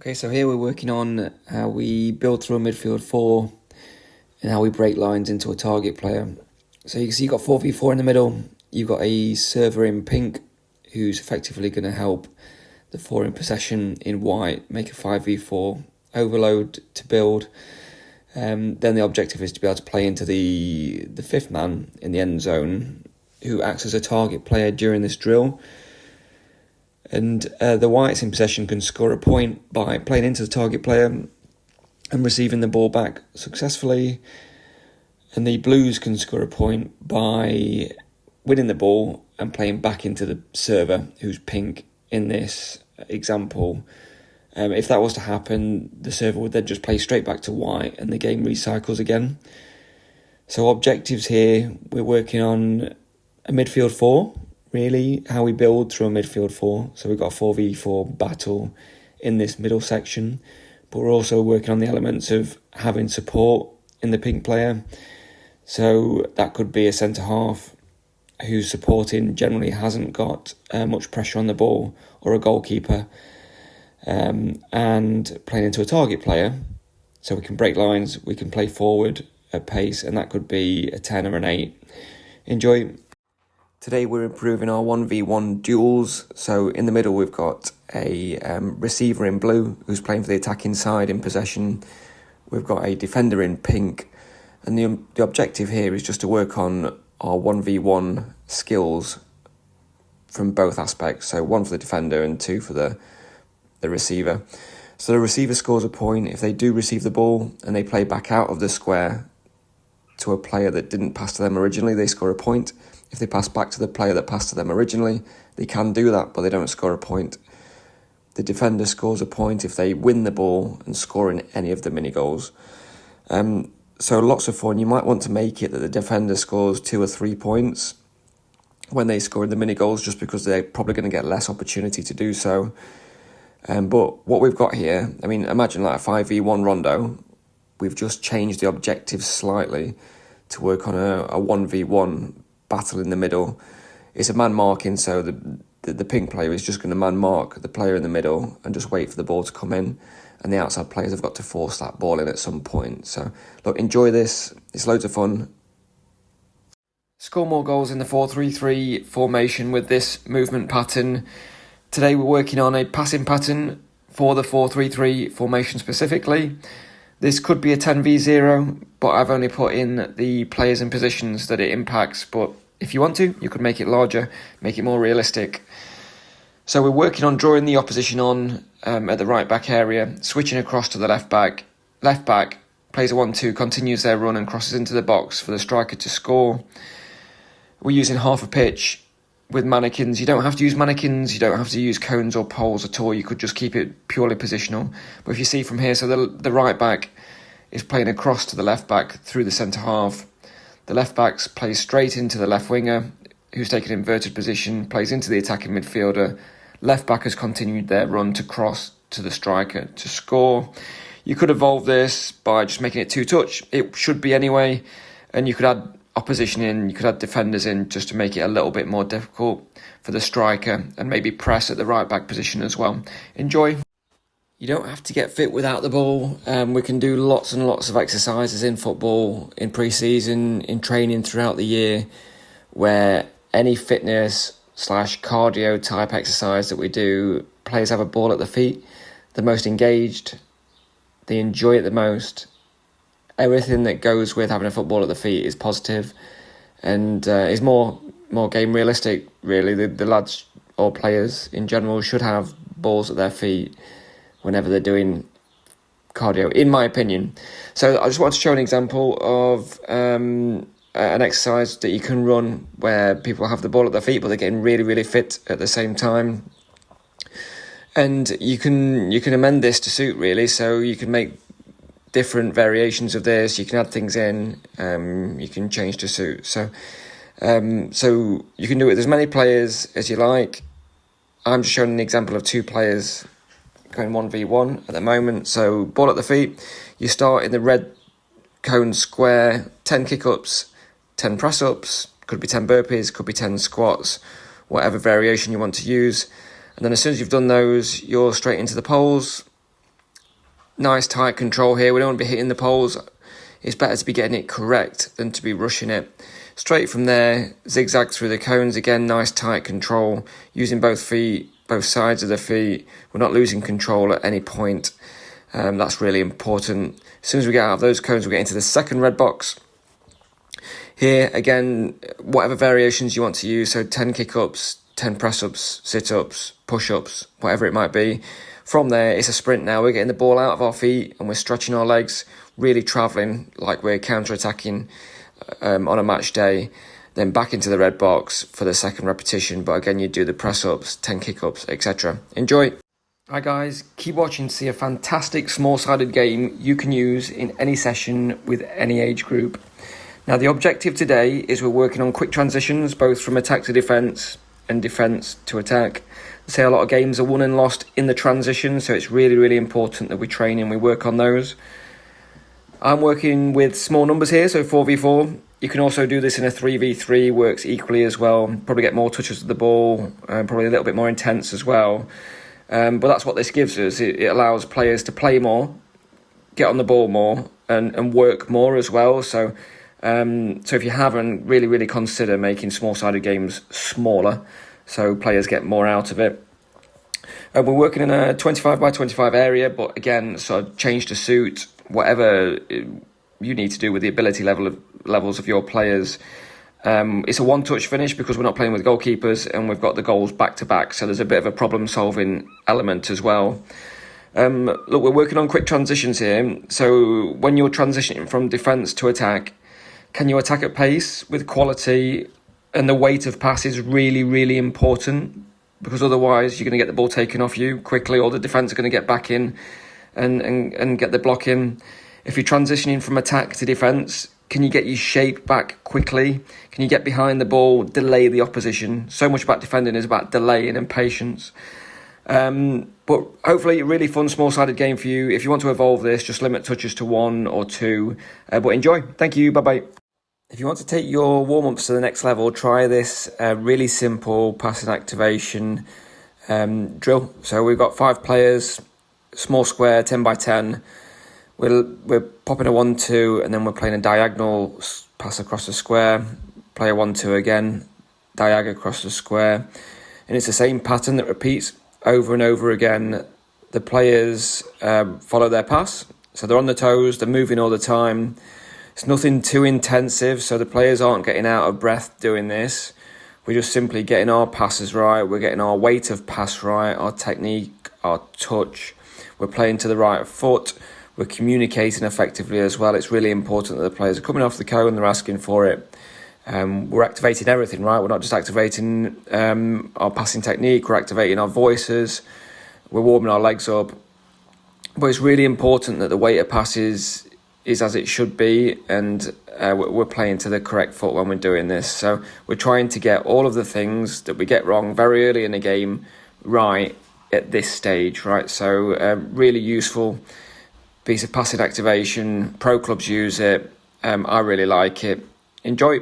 Okay, so here we're working on how we build through a midfield 4 and how we break lines into a target player. So you can see you've got 4v4 in the middle. You've got a server in pink who's effectively going to help the 4 in possession in white make a 5v4 overload to build. Then the objective is to be able to play into the 5th man in the end zone who acts as a target player during this drill. And the whites in possession can score a point by playing into the target player and receiving the ball back successfully. And the blues can score a point by winning the ball and playing back into the server, who's pink in this example. If that was to happen, the server would then just play straight back to white and the game recycles again. So objectives here, we're working on a midfield 4. Really, how we build through a midfield 4. So we've got a 4v4 battle in this middle section, but we're also working on the elements of having support in the pink player. So that could be a centre half who's supporting generally hasn't got much pressure on the ball, or a goalkeeper, and playing into a target player. So we can break lines, we can play forward at pace, and that could be a 10 or an 8. Enjoy. Today we're improving our 1v1 duels. So in the middle we've got a receiver in blue who's playing for the attacking side in possession. We've got a defender in pink. And the objective here is just to work on our 1v1 skills from both aspects. So 1 for the defender and 2 for the receiver. So the receiver scores a point if they do receive the ball and they play back out of the square to a player that didn't pass to them originally, they score a point. If they pass back to the player that passed to them originally, they can do that, but they don't score a point. The defender scores a point if they win the ball and score in any of the mini goals. So lots of fun. You might want to make it that the defender scores 2 or 3 points when they score in the mini goals, just because they're probably going to get less opportunity to do so. But what we've got here, I mean, imagine like a 5v1 Rondo. We've just changed the objectives slightly to work on a 1v1 battle in the middle. It's a man marking, so the pink player is just going to man mark the player in the middle and just wait for the ball to come in, and the outside players have got to force that ball in at some point. So look, enjoy this, it's loads of fun. Score more goals in the 4-3-3 formation with this movement pattern. Today we're working on a passing pattern for the 4-3-3 formation specifically. This could be a 10v0, but I've only put in the players and positions that it impacts. But if you want to, you could make it larger, make it more realistic. So we're working on drawing the opposition on at the right back area, switching across to the left back. Left back plays a 1-2, continues their run and crosses into the box for the striker to score. We're using half a pitch with mannequins. You don't have to use mannequins, you don't have to use cones or poles at all. You could just keep it purely positional. But if you see from here, so the right back is playing across to the left back through the centre half. The left back plays straight into the left winger, who's taken an inverted position, plays into the attacking midfielder. Left back has continued their run to cross to the striker to score. You could evolve this by just making it 2-touch. It should be anyway. And you could add opposition in, you could add defenders in just to make it a little bit more difficult for the striker, and maybe press at the right back position as well. Enjoy. You don't have to get fit without the ball. We can do lots and lots of exercises in football, in pre-season, in training throughout the year, where any fitness / cardio type exercise that we do, players have a ball at the feet, the most engaged, they enjoy it the most. Everything that goes with having a football at the feet is positive and is more game realistic, really. The lads or players in general should have balls at their feet whenever they're doing cardio, in my opinion. So I just want to show an example of an exercise that you can run where people have the ball at their feet, but they're getting really, really fit at the same time. And you can amend this to suit, really. So you can make different variations of this, you can add things in, you can change to suit. So you can do it with as many players as you like. I'm just showing an example of 2 players going 1v1 at the moment. So ball at the feet, you start in the red cone square, 10 kick-ups, 10 press-ups, could be 10 burpees, could be 10 squats, whatever variation you want to use. And then as soon as you've done those, you're straight into the poles. Nice tight control here. We don't want to be hitting the poles. It's better to be getting it correct than to be rushing it. Straight from there, zigzag through the cones. Again, nice tight control. Using both feet, both sides of the feet. We're not losing control at any point. That's really important. As soon as we get out of those cones, we get into the second red box. Here, again, whatever variations you want to use. So 10 kick-ups, 10 press-ups, sit-ups, push-ups, whatever it might be. From there, it's a sprint now. We're getting the ball out of our feet and we're stretching our legs, really travelling like we're counter-attacking on a match day. Then back into the red box for the second repetition. But again, you do the press-ups, 10 kick-ups, etc. Enjoy. Hi guys, keep watching to see a fantastic small-sided game you can use in any session with any age group. Now, the objective today is we're working on quick transitions, both from attack to defence and defence to attack. Say a lot of games are won and lost in the transition, so it's really, really important that we train and we work on those. I'm working with small numbers here, so 4v4. You can also do this in a 3v3, works equally as well. Probably get more touches of the ball, probably a little bit more intense as well. But that's what this gives us. It allows players to play more, get on the ball more, and work more as well. So if you haven't, really consider making small-sided games smaller so players get more out of it. We're working in a 25 by 25 area, but again, sort of change to suit whatever you need to do with the ability levels of your players. It's a one-touch finish because we're not playing with goalkeepers and we've got the goals back-to-back, so there's a bit of a problem-solving element as well. Look, we're working on quick transitions here. So when you're transitioning from defence to attack, can you attack at pace with quality? And the weight of pass is really important, because otherwise you're going to get the ball taken off you quickly, or the defence are going to get back in and get the block in. If you're transitioning from attack to defence, can you get your shape back quickly? Can you get behind the ball, delay the opposition? So much about defending is about delaying and patience. But hopefully a really fun small-sided game for you. If you want to evolve this, just limit touches to 1 or 2. But enjoy. Thank you. Bye-bye. If you want to take your warm-ups to the next level, try this really simple passing activation drill. So we've got 5 players, small square, 10 by 10. We're popping a 1-2, and then we're playing a diagonal pass across the square. Play a 1-2 again, diagonal across the square. And it's the same pattern that repeats over and over again. The players follow their pass. So they're on the toes, they're moving all the time. It's nothing too intensive, so the players aren't getting out of breath doing this. We're just simply getting our passes right. We're getting our weight of pass right, our technique, our touch. We're playing to the right foot. We're communicating effectively as well. It's really important that the players are coming off the cone, they're asking for it. We're activating everything, right? We're not just activating our passing technique, we're activating our voices. We're warming our legs up. But it's really important that the weight of passes is as it should be, and we're playing to the correct foot when we're doing this. So we're trying to get all of the things that we get wrong very early in the game right at this stage, right? So really useful piece of passing activation. Pro clubs use it. I really like it. Enjoy.